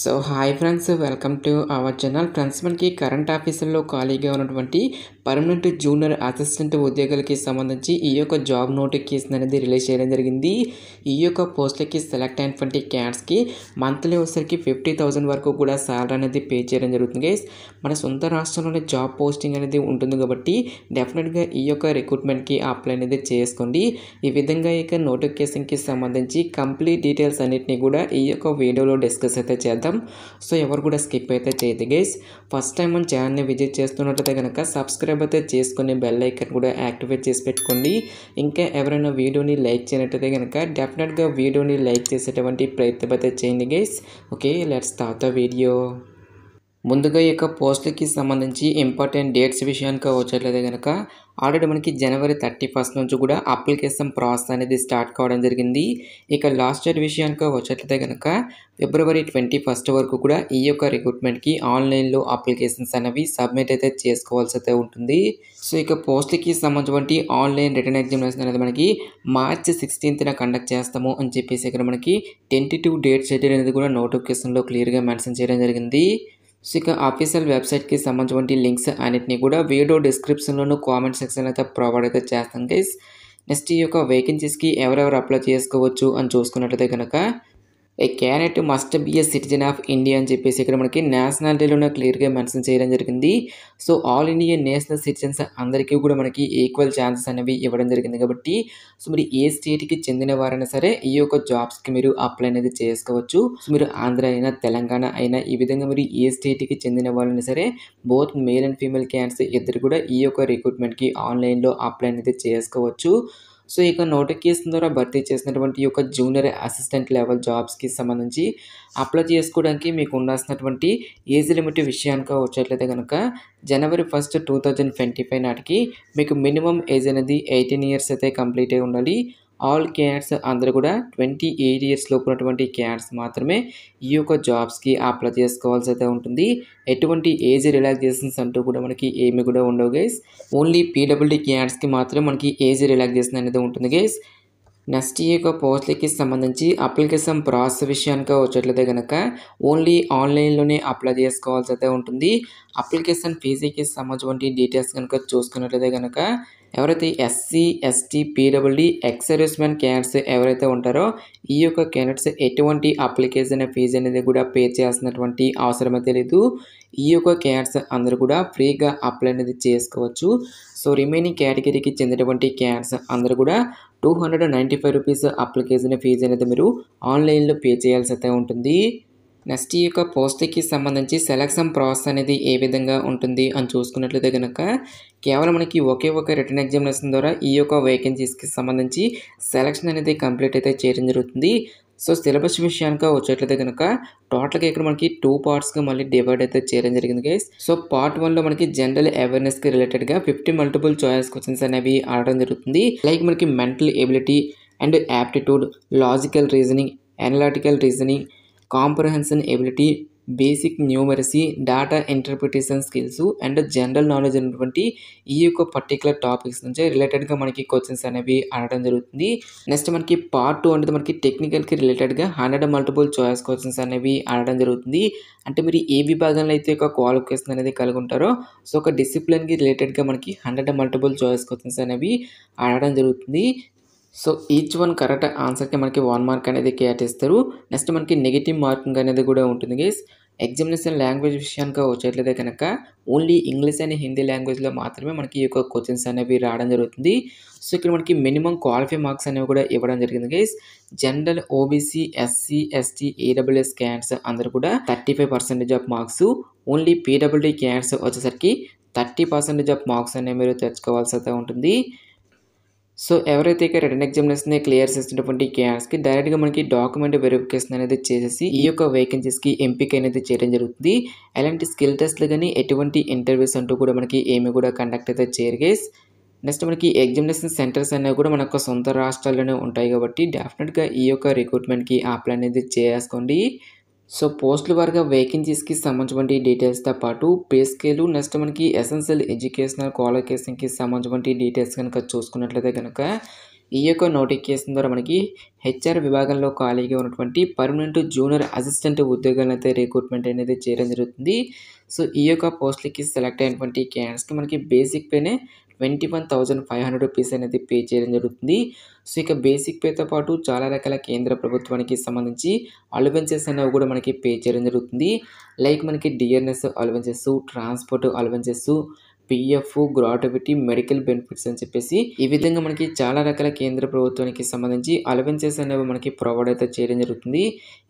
So hi friends, welcome to our channel. Friends, మనకి current ఆఫీసుల్లో ఖాళీగా ఉన్నటువంటి పర్మనెంట్ జూనియర్ అసిస్టెంట్ ఉద్యోగులకి సంబంధించి ఈ యొక్క జాబ్ నోటిఫికేషన్ అనేది రిలీజ్ చేయడం జరిగింది. ఈ యొక్క పోస్టులకి సెలెక్ట్ అయినటువంటి క్యాండిడేట్స్కి మంత్లీ వచ్చేసరికి 50,000 వరకు కూడా సాలరీ అనేది పే చేయడం జరుగుతుంది గైస్. మన సొంత రాష్ట్రంలోనే జాబ్ పోస్టింగ్ అనేది ఉంటుంది కాబట్టి డెఫినెట్గా ఈ యొక్క రిక్రూట్మెంట్కి అప్లై అనేది చేసుకోండి. ఈ విధంగా ఇక నోటిఫికేషన్కి సంబంధించి కంప్లీట్ డీటెయిల్స్ అన్నిటిని కూడా ఈ యొక్క వీడియోలో డిస్కస్ అయితే చేద్దాం. సో ఎవరు కూడా స్కిప్ అయితే చేయదు గైస్. ఫస్ట్ టైం మన ఛానల్ని విజిట్ చేస్తున్నట్లయితే కనుక సబ్స్క్రైబ్ అయితే చేసుకుని బెల్ ఐకాన్ కూడా యాక్టివేట్ చేసి పెట్టుకోండి. ఇంకా ఎవరైనా వీడియోని లైక్ చేయనట్లయితే కనుక డెఫినెట్గా వీడియోని లైక్ చేసేటువంటి ప్రయత్నం అయితే చేయండి guys. Okay, let's start the video. ముందుగా ఈ యొక్క పోస్టులకి సంబంధించి ఇంపార్టెంట్ డేట్స్ విషయానికి వచ్చేట్లయితే కనుక ఆల్రెడీ మనకి January 31 నుంచి కూడా అప్లికేషన్ ప్రాసెస్ అనేది స్టార్ట్ కావడం జరిగింది. ఇక లాస్ట్ డేట్ విషయానికి వచ్చేట్లయితే కనుక February 21 వరకు కూడా ఈ యొక్క రిక్రూట్మెంట్కి ఆన్లైన్లో అప్లికేషన్స్ అనేవి సబ్మిట్ అయితే చేసుకోవాల్సి అయితే ఉంటుంది. సో ఇక పోస్టులకి సంబంధించి ఆన్లైన్ రిటర్న్ ఎగ్జామినేషన్ అనేది మనకి March 16th కండక్ట్ చేస్తాము అని చెప్పేసి ఇక్కడ మనకి టెంటేటివ్ డేట్ షెడ్యూల్ అనేది కూడా నోటిఫికేషన్లో క్లియర్గా మెన్షన్ చేయడం జరిగింది. సో ఇక ఆఫీషియల్ వెబ్సైట్కి సంబంధించిన లింక్స్ అన్నిటిని కూడా వీడియో డిస్క్రిప్షన్లోను కామెంట్ సెక్షన్ అయితే ప్రొవైడ్ అయితే చేస్తాం గైస్. నెక్స్ట్ ఈ యొక్క వేకెన్సీస్కి ఎవరెవరు అప్లై చేసుకోవచ్చు అని చూసుకున్నట్లయితే కనుక a candidate must be a citizen of India అని చెప్పేసి ఇక్కడ మనకి నేషనాలిటీలోనే క్లియర్గా మెన్షన్ చేయడం జరిగింది. So all India national citizens అందరికీ కూడా మనకి ఈక్వల్ ఛాన్సెస్ అనేవి ఇవ్వడం జరిగింది కాబట్టి సో మీరు ఏ స్టేట్కి చెందిన వారైనా సరే ఈ యొక్క జాబ్స్కి మీరు అప్లై అనేది చేసుకోవచ్చు. సో మీరు ఆంధ్ర అయినా తెలంగాణ అయినా ఈ విధంగా మీరు ఏ స్టేట్కి చెందిన వాళ్ళైనా సరే both male and female candidates ఇద్దరు కూడా ఈ యొక్క రిక్రూట్మెంట్కి ఆన్లైన్లో అప్లై అనేది చేసుకోవచ్చు. సో ఇక నోటిఫికేషన్ ద్వారా భర్తీ చేసినటువంటి ఈ యొక్క జూనియర్ అసిస్టెంట్ లెవెల్ జాబ్స్కి సంబంధించి అప్లై చేసుకోవడానికి మీకు ఉండాల్సినటువంటి ఏజ్ లిమిట్ విషయానికి వచ్చేట్లయితే కనుక January 1, 2025 నాటికి మీకు మినిమం ఏజ్ అనేది 18 years అయితే కంప్లీట్ అయి ఉండాలి. ఆల్ క్యాండిడేట్స్ అందరూ కూడా 28 years లోపు ఉన్నటువంటి క్యాండిడేట్స్ మాత్రమే ఈ యొక్క జాబ్స్కి అప్లై చేసుకోవాల్సి అయితే ఉంటుంది. ఎటువంటి ఏజ్ రిలాక్సేషన్స్ అంటూ కూడా మనకి ఏమి కూడా ఉండవు గైస్. ఓన్లీ PWD క్యాండిడేట్స్కి మాత్రమే మనకి ఏజ్ రిలాక్సేషన్ అనేది ఉంటుంది గైస్. నెక్స్ట్ ఈ యొక్క పోస్టులకి సంబంధించి అప్లికేషన్ ప్రాసెస్ విషయానికి వచ్చేట్లయితే కనుక ఓన్లీ ఆన్లైన్లోనే అప్లై చేసుకోవాల్సి అయితే ఉంటుంది. అప్లికేషన్ ఫీజుకి సంబంధించిన డీటెయిల్స్ కనుక చూసుకున్నట్లయితే కనుక ఎవరైతే SC, ST, PWD ex servicemen candidates ఎవరైతే ఉంటారో ఈ యొక్క క్యాండిడేట్స్ ఎటువంటి అప్లికేషన్ ఫీజు అనేది కూడా పే చేయాల్సినటువంటి అవసరం అయితే లేదు. ఈ యొక్క క్యాండిడేట్స్ అందరూ కూడా ఫ్రీగా అప్లై అనేది చేసుకోవచ్చు. సో రిమైనింగ్ కేటగిరీకి చెందినటువంటి క్యాండిడేట్స్ అందరూ కూడా 295 రూపీస్ అప్లికేషన్ ఫీజు అనేది మీరు ఆన్లైన్లో పే చేయాల్సి అయితే ఉంటుంది. నెక్స్ట్ ఈ యొక్క పోస్ట్కి సంబంధించి సెలక్షన్ ప్రాసెస్ అనేది ఏ విధంగా ఉంటుంది అని చూసుకున్నట్లయితే కనుక కేవలం మనకి ఒకే ఒక రిటర్న్ ఎగ్జామినేషన్ ద్వారా ఈ యొక్క వేకెన్సీస్కి సంబంధించి సెలక్షన్ అనేది కంప్లీట్ అయితే చేయడం జరుగుతుంది. సో సిలబస్ విషయానికి వచ్చేట్లయితే కనుక టోటల్గా ఇక్కడ మనకి 2 partsగా మళ్ళీ డివైడ్ అయితే చేయడం జరిగింది గైస్. సో Part 1లో మనకి జనరల్ అవేర్నెస్కి రిలేటెడ్గా 50 మల్టిపుల్ చాయిస్ క్వశ్చన్స్ అనేవి ఆడడం జరుగుతుంది. లైక్ మనకి mental ability and aptitude, logical reasoning, analytical reasoning, comprehension ability, basic numeracy, data interpretation skills and general knowledge అనేటువంటి ఈ యొక్క పర్టికులర్ టాపిక్స్ నుంచి రిలేటెడ్గా మనకి క్వశ్చన్స్ అనేవి అడగడం జరుగుతుంది. నెక్స్ట్ మనకి Part 2 అనేది మనకి టెక్నికల్కి రిలేటెడ్గా 100 మల్టిపుల్ చాయిస్ క్వశ్చన్స్ అనేవి అడగడం జరుగుతుంది. అంటే మీరు ఏ విభాగంలో అయితే ఒక క్వాలిఫికేషన్ అనేది కలిగి ఉంటారో సో ఒక డిసిప్లిన్కి రిలేటెడ్గా మనకి 100 మల్టిపుల్ చాయిస్ క్వశ్చన్స్ అనేవి అడగడం జరుగుతుంది. సో ఈచ్ వన్ కరెక్ట్ ఆన్సర్కి మనకి 1 mark అనేది కేటాయిస్తారు. నెక్స్ట్ మనకి నెగిటివ్ మార్కింగ్ అనేది కూడా ఉంటుంది గైస్. ఎగ్జామినేషన్ లాంగ్వేజ్ విషయానికి వచ్చేట్లయితే కనుక ఓన్లీ ఇంగ్లీష్ అండ్ హిందీ లాంగ్వేజ్లో మాత్రమే మనకి ఈ యొక్క క్వశ్చన్స్ అనేవి రావడం జరుగుతుంది. సో ఇక్కడ మనకి మినిమం క్వాలిఫై మార్క్స్ అనేవి కూడా ఇవ్వడం జరిగింది guys. General, OBC, SC, ST, AWS candidates అందరూ కూడా 35% of marks, only PWD candidates వచ్చేసరికి 30% ఆఫ్ మార్క్స్ అనేవి మీరు తెచ్చుకోవాల్సి అయితే ఉంటుంది. సో ఎవరైతే ఇక రిటర్న్ ఎగ్జామినేషన్ క్లియర్ చేసినటువంటి క్యాండిడేట్స్కి డైరెక్ట్గా మనకి డాక్యుమెంట్ వెరిఫికేషన్ అనేది చేసేసి ఈ యొక్క వేకెన్సీస్కి ఎంపిక అనేది చేయడం జరుగుతుంది. ఎలాంటి స్కిల్ టెస్ట్లు కానీ ఎటువంటి ఇంటర్వ్యూస్ అంటూ కూడా మనకి ఏమి కూడా కండక్ట్ అయితే చేయరు గైస్. నెక్స్ట్ మనకి ఎగ్జామినేషన్ సెంటర్స్ అనేవి కూడా మన యొక్క సొంత రాష్ట్రాల్లోనే ఉంటాయి కాబట్టి డెఫినెట్గా ఈ యొక్క రిక్రూట్మెంట్కి అప్లై అనేది చేసుకోండి. సో పోస్టుల వారిగా వేకెన్సీస్కి సంబంధించిన డీటెయిల్స్తో పాటు పే స్కేలు, నెక్స్ట్ మనకి ఎసెన్షియల్ ఎడ్యుకేషనల్ క్వాలిఫికేషన్కి సంబంధించిన డీటెయిల్స్ కనుక చూసుకున్నట్లయితే కనుక ఈ యొక్క నోటిఫికేషన్ ద్వారా మనకి హెచ్ఆర్ విభాగంలో ఖాళీగా ఉన్నటువంటి పర్మనెంట్ జూనియర్ అసిస్టెంట్ ఉద్యోగాలను అయితే రిక్రూట్మెంట్ అనేది చేయడం జరుగుతుంది. సో ఈ యొక్క పోస్టులకి సెలెక్ట్ అయినటువంటి క్యాండిడేట్స్కి మనకి బేసిక్ పేనే 21,500 రూపీస్ అనేది పే చేయడం జరుగుతుంది. సో ఇక బేసిక్ పేతో పాటు చాలా రకాల కేంద్ర ప్రభుత్వానికి సంబంధించి అలవెన్సెస్ అనేవి కూడా మనకి పే చేయడం జరుగుతుంది. లైక్ మనకి DNS allowances, transport allowances, PF, gratuity, medical benefits అని చెప్పేసి ఈ విధంగా మనకి చాలా రకాల కేంద్ర ప్రభుత్వానికి సంబంధించి అలవెన్సెస్ అనేవి మనకి ప్రొవైడ్ అయితే చేయడం జరుగుతుంది.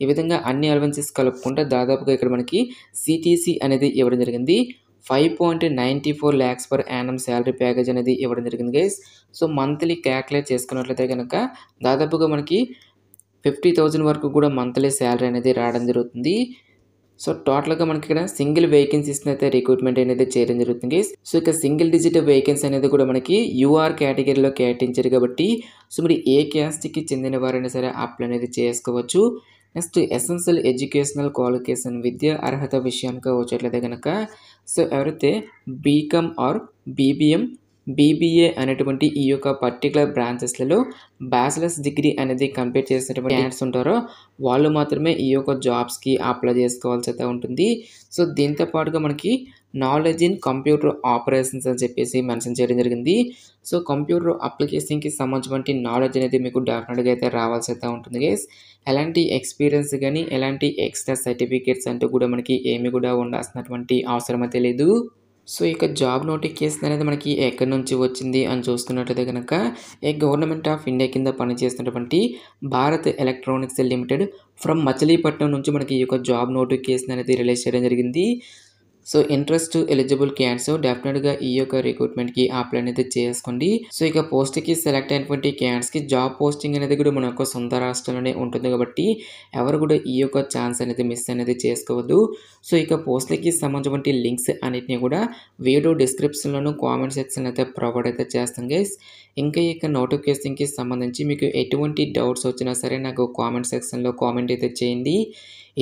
ఈ విధంగా అన్ని అలవెన్సెస్ కలుపుకుంటే దాదాపుగా ఇక్కడ మనకి సిటీసీ అనేది ఇవ్వడం జరిగింది. 5.94 lakhs per annum salary package అనేది ఇవ్వడం జరిగింది గైస్. సో మంత్లీ క్యాల్కులేట్ చేసుకున్నట్లయితే కనుక దాదాపుగా మనకి 50,000 వరకు కూడా మంత్లీ శాలరీ అనేది రావడం జరుగుతుంది. సో టోటల్గా మనకి ఇక్కడ సింగిల్ వేకెన్సీస్ని అయితే రిక్రూట్మెంట్ అనేది చేయడం జరుగుతుంది గైస్. సో ఇక సింగిల్ డిజిట్ వేకెన్సీ అనేది కూడా మనకి యూఆర్ కేటగిరీలో కేటాయించారు కాబట్టి సో మరి ఏ క్యాస్ట్కి చెందిన వారైనా సరే అప్లై అనేది చేసుకోవచ్చు. నెక్స్ట్ ఎసెన్షియల్ ఎడ్యుకేషనల్ క్వాలిఫికేషన్ విద్య అర్హత విషయానికి వచ్చేట్లయితే కనుక సో ఎవరైతే బీకామ్ ఆర్ బీబీఎం, బీబీఏ అనేటువంటి ఈ యొక్క పర్టికులర్ బ్రాంచెస్లలో బ్యాచిలర్స్ డిగ్రీ అనేది కంప్లీట్ చేసినటువంటి క్యాండిడేట్స్ ఉంటారో వాళ్ళు మాత్రమే ఈ యొక్క జాబ్స్కి అప్లై చేసుకోవాల్సి అయితే ఉంటుంది. సో దీంతో పాటుగా మనకి నాలెడ్జ్ ఇన్ కంప్యూటర్ ఆపరేషన్స్ అని చెప్పేసి మెన్షన్ చేయడం జరిగింది. సో కంప్యూటర్ అప్లికేషన్కి సంబంధించినటువంటి నాలెడ్జ్ అనేది మీకు డెఫినెట్గా అయితే రావాల్సి అయితే ఉంటుంది గైస్. ఎలాంటి ఎక్స్పీరియన్స్ కానీ ఎలాంటి ఎక్స్ట్రా సర్టిఫికేట్స్ అంటూ కూడా మనకి ఏమి కూడా ఉండాల్సినటువంటి అవసరం అయితే లేదు. సో ఇక జాబ్ నోటిఫికేషన్ అనేది మనకి ఎక్కడి నుంచి వచ్చింది అని చూసుకున్నట్లయితే కనుక గవర్నమెంట్ ఆఫ్ ఇండియా కింద పనిచేస్తున్నటువంటి Bharat electronics limited from Machilipatnam నుంచి మనకి ఈ యొక్క జాబ్ నోటిఫికేషన్ అనేది రిలీజ్ చేయడం జరిగింది. సో ఇంట్రెస్ట్ ఎలిజిబుల్ క్యాండిడేట్స్ డెఫినెట్గా ఈ యొక్క రిక్రూట్మెంట్కి అప్లై అనేది చేసుకోండి. సో ఇక పోస్ట్కి సెలెక్ట్ అయినటువంటి క్యాండిడేట్స్కి జాబ్ పోస్టింగ్ అనేది కూడా మన యొక్క సొంత రాష్ట్రంలోనే ఉంటుంది కాబట్టి ఎవరు కూడా ఈ యొక్క ఛాన్స్ అనేది మిస్ అనేది చేసుకోవద్దు. సో ఇక పోస్ట్లకి సంబంధించిన లింక్స్ అన్నిటిని కూడా వీడియో డిస్క్రిప్షన్లోను కామెంట్ సెక్షన్ అయితే ప్రొవైడ్ అయితే చేస్తాం గైస్. ఇంకా ఇక నోటిఫికేషన్కి సంబంధించి మీకు ఎటువంటి డౌట్స్ వచ్చినా సరే నాకు కామెంట్ సెక్షన్లో కామెంట్ అయితే చేయండి.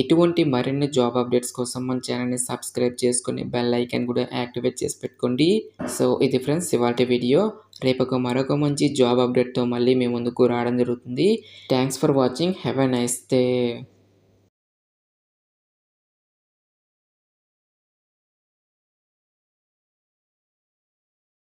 ఇటువంటి మరిన్ని జాబ్ అప్డేట్స్ కోసం మన ఛానల్ని సబ్స్క్రైబ్ చేసుకొని బెల్ ఐకాన్ కూడా యాక్టివేట్ చేసి పెట్టుకోండి. సో ఇది ఫ్రెండ్స్ ఇవాల్టి వీడియో. రేపు మరొక మంచి జాబ్ అప్డేట్తో మళ్ళీ మీ ముందుకు రావడం జరుగుతుంది. Thanks for watching. Have a nice day.